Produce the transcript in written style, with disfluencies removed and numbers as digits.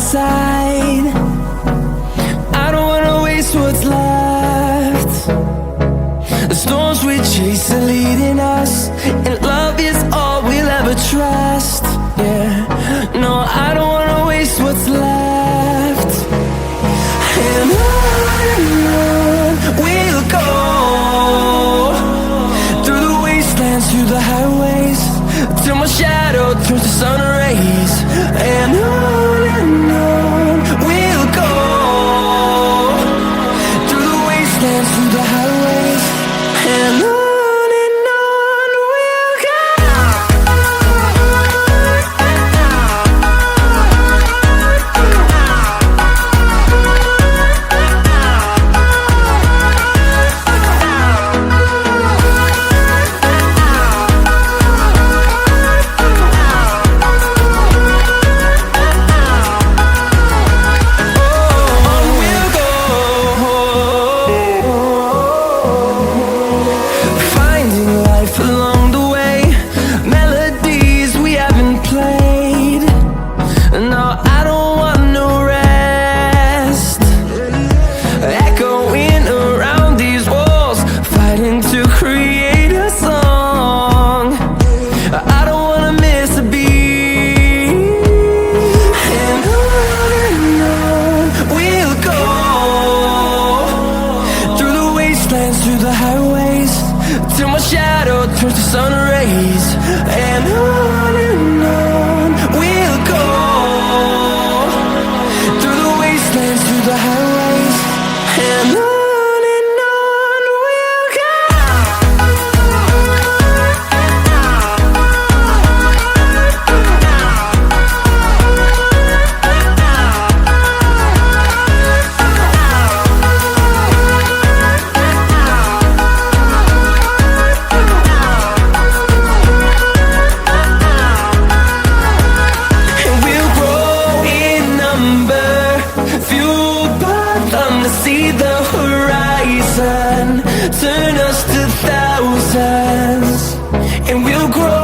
side. I don't wanna waste what's left. The storms we chase are leading us, and love is all we'll ever trust. Yeah, no, I don't wanna waste what's left. And on we'll go, through the wastelands, through the highways, till my shadow turns to sun rays. And on we'll go, through the wastelands, through the highways, and on we'll go. Through the highways, till my shadow turns to sun rays. And on we'll go, through the wastelands, through the highways, and on we'll go. See the horizon turn us to thousands, and we'll grow